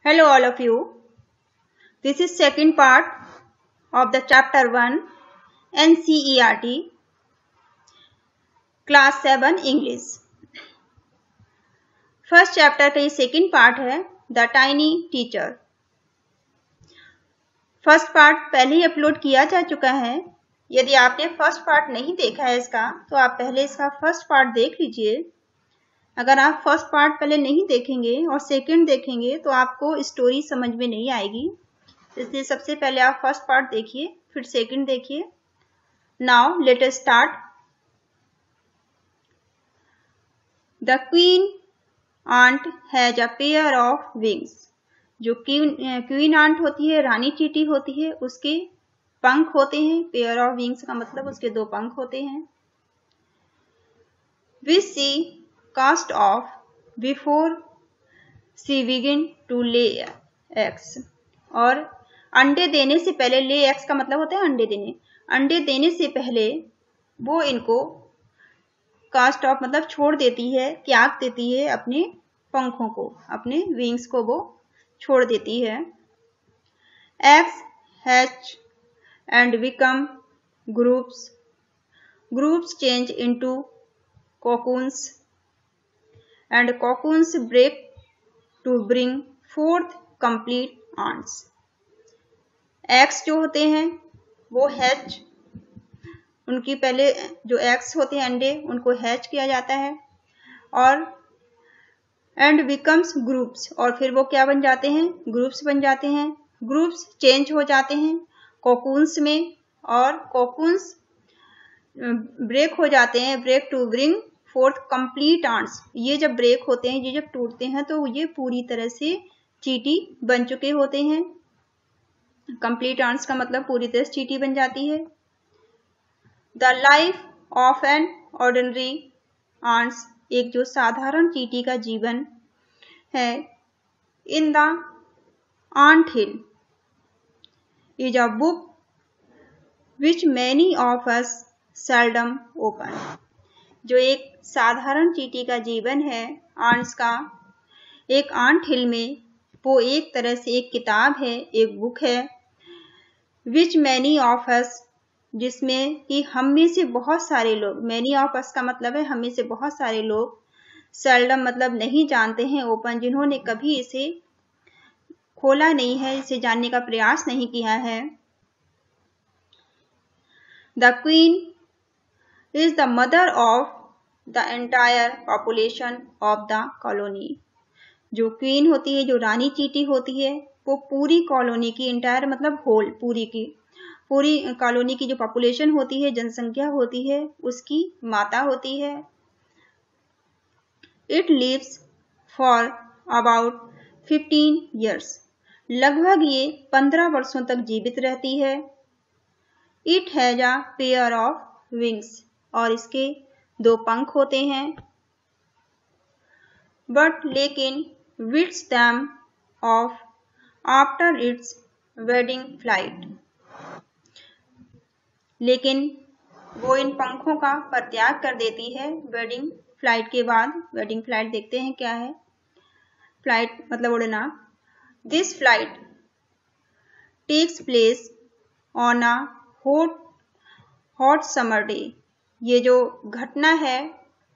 Hello all of you. This is second part of the chapter 1 NCERT class 7 English. First chapter का ये second part है the tiny teacher. First part पहले ही upload किया जा चुका है. यदि आपने फर्स्ट पार्ट नहीं देखा है इसका तो आप पहले इसका फर्स्ट पार्ट देख लीजिए. अगर आप फर्स्ट पार्ट पहले नहीं देखेंगे और सेकंड देखेंगे तो आपको स्टोरी समझ में नहीं आएगी. इसलिए सबसे पहले आप फर्स्ट पार्ट देखिए, फिर सेकंड देखिए. Now let us start. The queen ant has a pair of wings. जो क्वीन आंट होती है, रानी चींटी होती है, उसके पंख होते हैं. पेयर ऑफ विंग्स का मतलब उसके दो पंख होते हैं. Which she cast off before she begin to lay eggs. और अंडे देने से पहले, ले एग्स का मतलब होता है अंडे देने. अंडे देने से पहले वो इनको कास्ट ऑफ मतलब छोड़ देती है, त्याग देती है अपने पंखों को, अपने विंग्स को वो छोड़ देती है. Eggs hatch and become groups. Groups change into cocoons and cocoons break to bring forth complete ants. Eggs जो होते हैं वो हैच, उनकी पहले जो एग्स होते हैं अंडे उनको हैच किया जाता है. और एंड बिकम्स ग्रुप्स, और फिर वो क्या बन जाते हैं, ग्रुप्स बन जाते हैं. ग्रुप्स चेंज हो जाते हैं कोकून्स में, और कोकून्स ब्रेक हो जाते हैं, break to bring forth complete ants. ये जब ब्रेक होते हैं, ये जब टूटते हैं तो ये पूरी तरह से चींटी बन चुके होते हैं. कंप्लीट आंट्स का मतलब पूरी तरह से चींटी बन जाती है. The life of an ordinary ants, एक जो साधारण चींटी का जीवन है, in the ant hill is a book which many of us seldom open. जो एक साधारण चींटी का जीवन है आंट्स का, एक आंट हिल में, वो एक तरह से एक किताब है, एक बुक है. विच मैनी ऑफ अस, जिसमें कि हम में से बहुत सारे लोग, मैनी ऑफ अस का मतलब है हम में से बहुत सारे लोग, सेल्डम मतलब नहीं जानते हैं, ओपन जिन्होंने कभी इसे खोला नहीं है, इसे जानने का प्रयास नहीं किया है. The queen is the mother of the entire population of the colony. जो क्वीन होती है, जो रानी चींटी होती है, वो पूरी कॉलोनी की, इंटायर मतलब होल, पूरी कॉलोनी की जो पॉपुलेशन होती है, जनसंख्या होती है, उसकी माता होती है. It lives for about 15 years. लगभग ये 15 वर्षों तक जीवित रहती है. It has a pair of wings, और इसके दो पंख होते हैं. बट लेकिन bites them off after its wedding flight. लेकिन वो इन पंखों का परित्याग कर देती है वेडिंग फ्लाइट के बाद. वेडिंग फ्लाइट देखते हैं क्या है. फ्लाइट मतलब उड़ना. This flight takes place on a hot summer day. ये जो घटना है,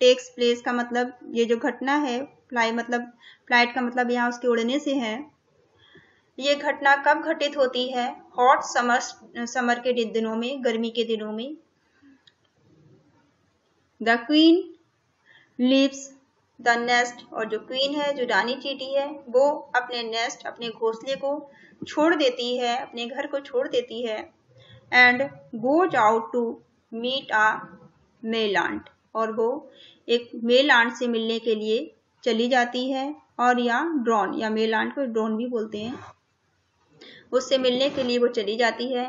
टेक्स प्लेस का मतलब ये जो घटना है, फ्लाइट का मतलब यहाँ उसके उड़ने से है. ये घटना कब घटित होती है, हॉट समर के दिनों में, गर्मी के दिनों में. The queen leaves the nest, और जो क्वीन है, जो रानी चींटी है, वो अपने नेस्ट, अपने घोंसले को छोड़ देती है, अपने घर को छोड़ देती है. And goes out to meet a male ant, और वो एक मेल आंट से मिलने के लिए चली जाती है. और या ड्रोन, या मेल आंट को ड्रोन भी बोलते हैं, उससे मिलने के लिए वो चली जाती है.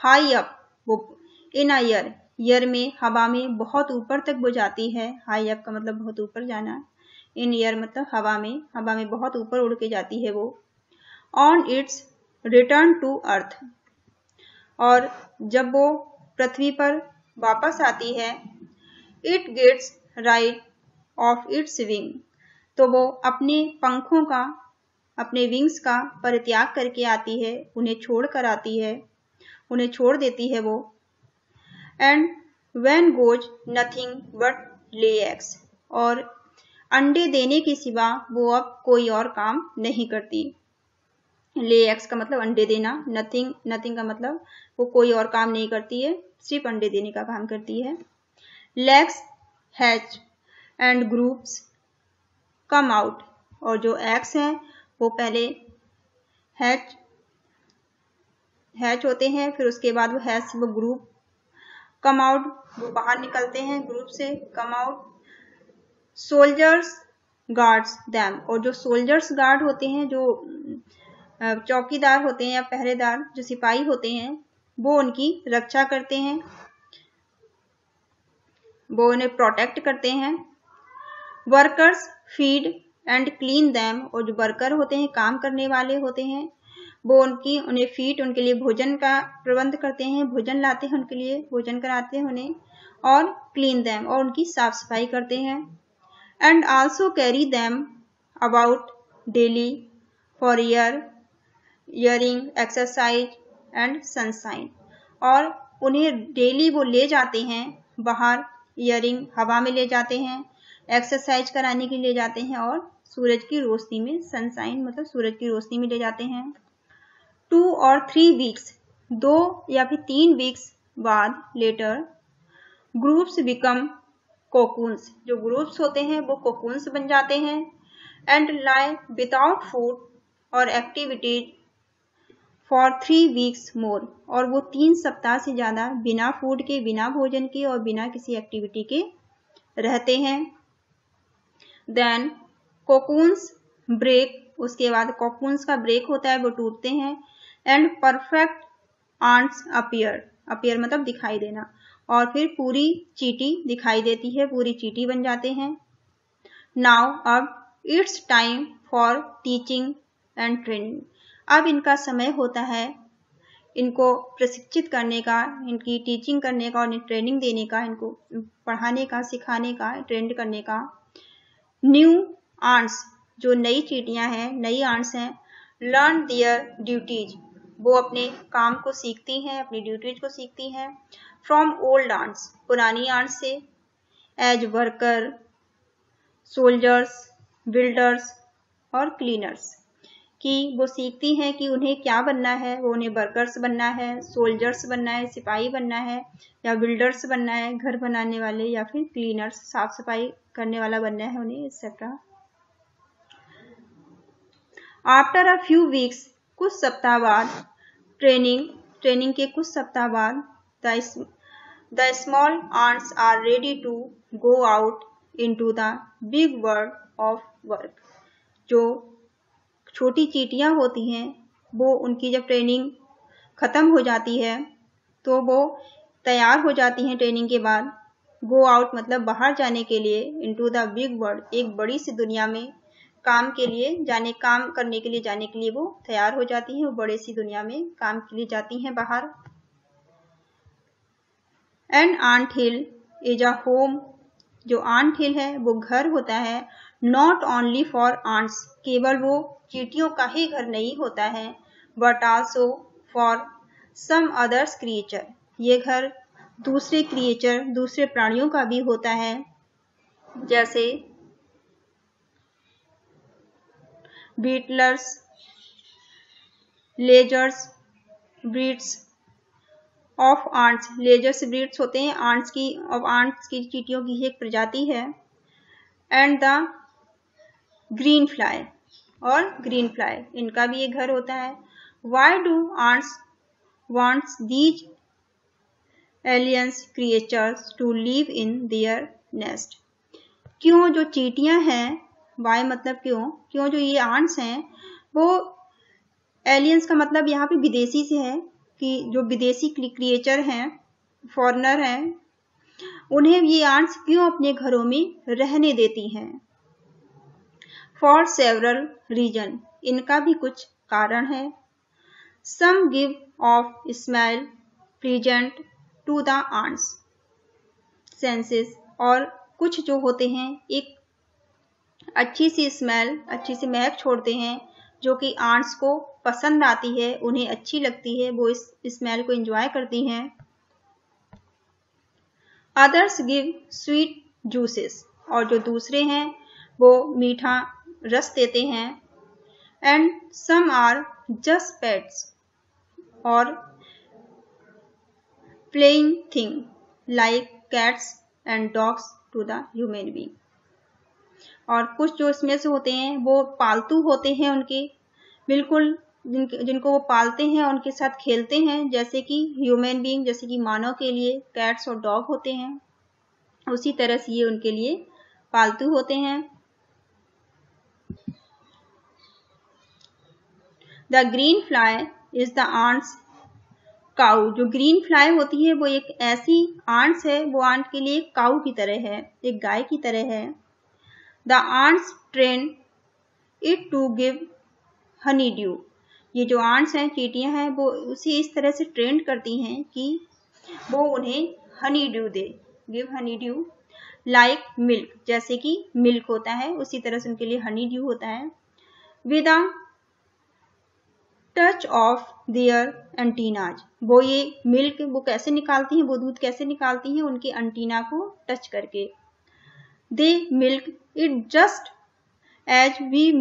हाई अप, वो इन अ ईयर में, हवा में बहुत ऊपर तक वो जाती है. हाई अप का मतलब बहुत ऊपर जाना, इन ईयर मतलब हवा में बहुत ऊपर उड़ के जाती है वो. On its return to earth, और जब वो पृथ्वी पर वापस आती है, it gets rid of its wing, तो वो अपने पंखों का अपने विंग्स का परित्याग करके आती है, उन्हें छोड़ कर आती है, उन्हें छोड़ देती है वो। And when goes nothing but ले एग्स, और अंडे देने के सिवा वो अब कोई और काम नहीं करती। ले एग्स का मतलब अंडे देना, नथिंग का मतलब वो कोई और काम नहीं करती है, सिर्फ अंडे देने का काम करती है। Legs hatch and groups come out, और जो एग्स हैं वो पहले हैच होते हैं, फिर उसके बाद वो ग्रुप कम आउट, वो बाहर निकलते हैं ग्रुप से, come out. Soldiers guards them, और जो सोल्जर्स गार्ड होते हैं, जो चौकीदार होते हैं या पहरेदार, जो सिपाही होते हैं, वो उनकी रक्षा करते हैं, वो उन्हें प्रोटेक्ट करते हैं। Workers feed and clean them, और जो वर्कर होते हैं, काम करने वाले होते हैं, वो उन्हें फीड, उनके लिए भोजन का प्रबंध करते हैं, भोजन लाते हैं उनके लिए, भोजन कराते हैं उन्हें, और क्लीन दैम, और उनकी साफ सफाई करते हैं। And also carry them about daily for airing, exercise and sunshine, और उन्हें डेली वो ले जाते हैं बाहर, ईयरिंग हवा में ले जाते हैं, एक्सरसाइज कराने के लिए ले जाते हैं, और सूरज की रोशनी में, सनशाइन मतलब सूरज की रोशनी में ले जाते हैं। 2 और 3 वीक्स, 2 या फिर 3 वीक्स बाद, लेटर ग्रुप्स बिकम कोकून्स, जो ग्रुप्स होते हैं वो कोकून्स बन जाते हैं। एंड लाई विदाउट फूड और एक्टिविटीज फॉर 3 वीक्स मोर, और वो 3 सप्ताह से ज्यादा बिना फूड के, बिना भोजन के और बिना किसी एक्टिविटी के रहते हैं। देन कोकून्स ब्रेक, उसके बाद कोकून्स का ब्रेक होता है, वो टूटते हैं। एंड परफेक्ट आंट्स अपीयर मतलब दिखाई देना, और फिर पूरी चींटी दिखाई देती है, पूरी चींटी बन जाते हैं। नाउ अब it's time for teaching and training, अब इनका समय होता है इनको प्रशिक्षित करने का, इनकी टीचिंग करने का और ट्रेनिंग देने का, इनको पढ़ाने का, सिखाने का, ट्रेंड करने का। न्यू आंट्स, जो नई चींटियां हैं, नई आंट्स हैं, लर्न दियर ड्यूटीज, वो अपने काम को सीखती हैं, अपनी ड्यूटीज को सीखती हैं। फ्रॉम ओल्ड आंट्स, पुरानी आंट्स से, एज वर्कर, सोल्जर्स, बिल्डर्स और क्लीनर्स, कि वो सीखती हैं कि उन्हें क्या बनना है, वो उन्हें वर्कर्स बनना है, सोल्जर्स बनना है, सिपाही बनना है, या बिल्डर्स बनना है, घर बनाने वाले, या फिर क्लीनर्स, साफ सफाई करने वाला बनना है उन्हें, etcetera. After a few weeks, कुछ सप्ताह बाद, ट्रेनिंग के कुछ सप्ताह बाद, the small ants are ready to go out into the big world of work, जो छोटी चींटियां होती हैं, वो उनकी जब ट्रेनिंग खत्म हो जाती है तो वो तैयार हो जाती हैं ट्रेनिंग के बाद, गो आउट मतलब बाहर जाने के लिए, इनटू द बिग वर्ल्ड, एक बड़ी सी दुनिया में काम करने के लिए जाने के लिए वो तैयार हो जाती हैं, वो बड़ी सी दुनिया में काम के लिए जाती हैं बाहर। And ant hill is a home, जो आंट हिल है वो घर होता है, नॉट ओनली फॉर आंट्स, केवल वो चींटियों का ही घर नहीं होता है, but also for some others creature, ये घर दूसरे क्रिएचर, दूसरे प्राणियों का भी होता है, जैसे beetles, lasers, breeds of ants, lasers breeds होते हैं आंट्स की चींटियों की एक प्रजाति है। एंड द ग्रीन फ्लाई, और ग्रीन फ्लाई, इनका भी एक घर होता है। Why do ants wants these aliens creatures to live in their nest, क्यों जो चींटियां हैं, वाई मतलब क्यों जो ये आंट्स हैं, वो एलियंस का मतलब यहाँ पे विदेशी से है, कि जो विदेशी क्रिएचर हैं, फॉरेनर हैं, उन्हें ये आंट्स क्यों अपने घरों में रहने देती हैं। फॉर सेवरल रीजन, इनका भी कुछ कारण है। Some give off smell pleasant to the ants senses, और कुछ जो होते हैं एक अच्छी सी स्मेल, अच्छी सी महक छोड़ते हैं जो कि आंट्स को पसंद आती है, उन्हें अच्छी लगती है, वो इस स्मेल को एंजॉय करती हैं। अदर्स गिव स्वीट जूसेस, और जो दूसरे हैं वो मीठा रस देते हैं। And some are just pets और playing thing like cats and dogs to the human being. और कुछ जो इसमें से होते हैं वो पालतू होते हैं उनके, बिल्कुल जिनको वो पालते हैं उनके साथ खेलते हैं, जैसे कि ह्यूमन बीइंग, जैसे कि मानव के लिए कैट्स और डॉग होते हैं, उसी तरह से ये उनके लिए पालतू होते हैं। The green fly is the ants cow. जो ग्रीन फ्लाई होती है वो एक ऐसी आंट्स है, वो आंट के लिए एक काऊ की तरह है, एक गाय की तरह है। The ants train it to give Honey dew. ये जो आंट्स हैं, चींटियां हैं, वो उसे इस तरह से ट्रेंड करती हैं कि वो उन्हें हनी ड्यू दे, give Honey due like milk, जैसे कि मिल्क होता है उसी तरह से उनके लिए हनी ड्यू होता है। With a touch of their antennas, वो ये मिल्क वो कैसे निकालती हैं, वो दूध कैसे निकालती हैं, उनके एंटीना को टच करके। They milk it just as we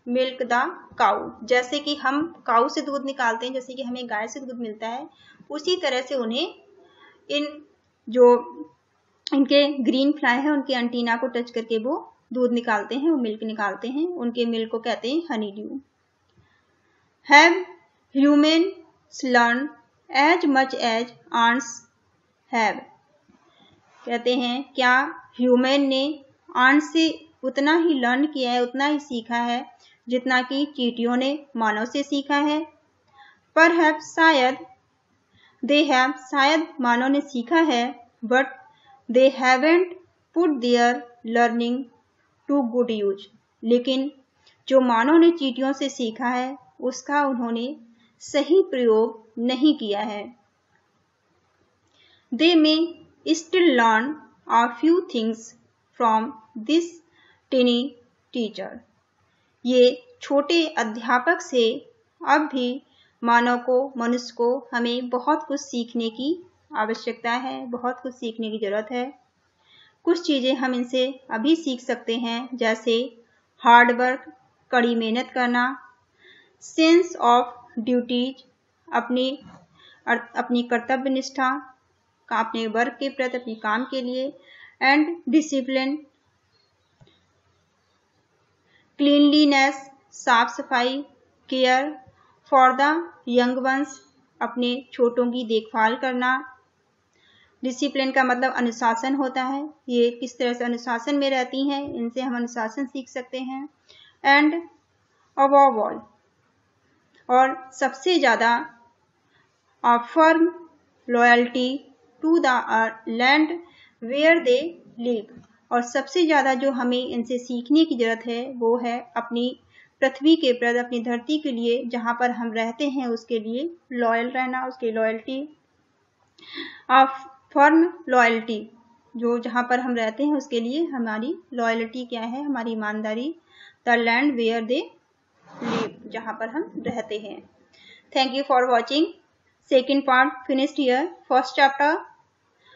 milk the cow, जैसे कि हम काऊ से दूध निकालते हैं, जैसे कि हमें गाय से दूध मिलता है, उसी तरह से उन्हें इन जो इनके ग्रीन फ्लाई है उनके एंटीना को टच करके वो दूध निकालते हैं, वो मिल्क निकालते हैं, उनके मिल्क को कहते हैं honey dew. Have humans learn as much as ants have, कहते हैं क्या ह्यूमन ने आंट से उतना ही लर्न किया है, उतना ही सीखा है जितना कि चींटियों ने मानव से सीखा है। परहैप्स शायद, दे हैव शायद मानव ने सीखा है, but they haven't put their learning to good use, लेकिन जो मानव ने चींटियों से सीखा है उसका उन्होंने सही प्रयोग नहीं किया है। They may still learn a few things from this tiny teacher, ये छोटे अध्यापक से अब भी मानव को, मनुष्य को हमें बहुत कुछ सीखने की आवश्यकता है, बहुत कुछ सीखने की जरूरत है। कुछ चीजें हम इनसे अभी सीख सकते हैं, जैसे हार्ड वर्क, कड़ी मेहनत करना, सेंस ऑफ ड्यूटीज, अपनी कर्तव्य निष्ठा, अपने वर्क के प्रति, अपने काम के लिए, एंड डिसिप्लिन, क्लीनलीनेस, साफ सफाई, care for the young ones, अपने छोटों की देखभाल करना। डिसिप्लिन का मतलब अनुशासन होता है, ये किस तरह से अनुशासन में रहती हैं, इनसे हम अनुशासन सीख सकते हैं। एंड अबव ऑल, और सबसे ज्यादा firm loyalty to the land where they live, और सबसे ज्यादा जो हमें इनसे सीखने की जरूरत है वो है अपनी पृथ्वी के प्रति, अपनी धरती के लिए जहां पर हम रहते हैं उसके लिए लॉयल रहना, उसकी लॉयल्टी। फर्म लॉयल्टी, जो जहां पर हम रहते हैं उसके लिए हमारी लॉयल्टी क्या है, हमारी ईमानदारी। The land where they live, जहां पर हम रहते हैं। Thank you for watching. Second part finished here. First chapter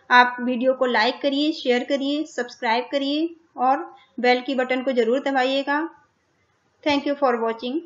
आप वीडियो को लाइक करिए, शेयर करिए, सब्सक्राइब करिए और बेल की बटन को जरूर दबाइएगा। Thank you for watching.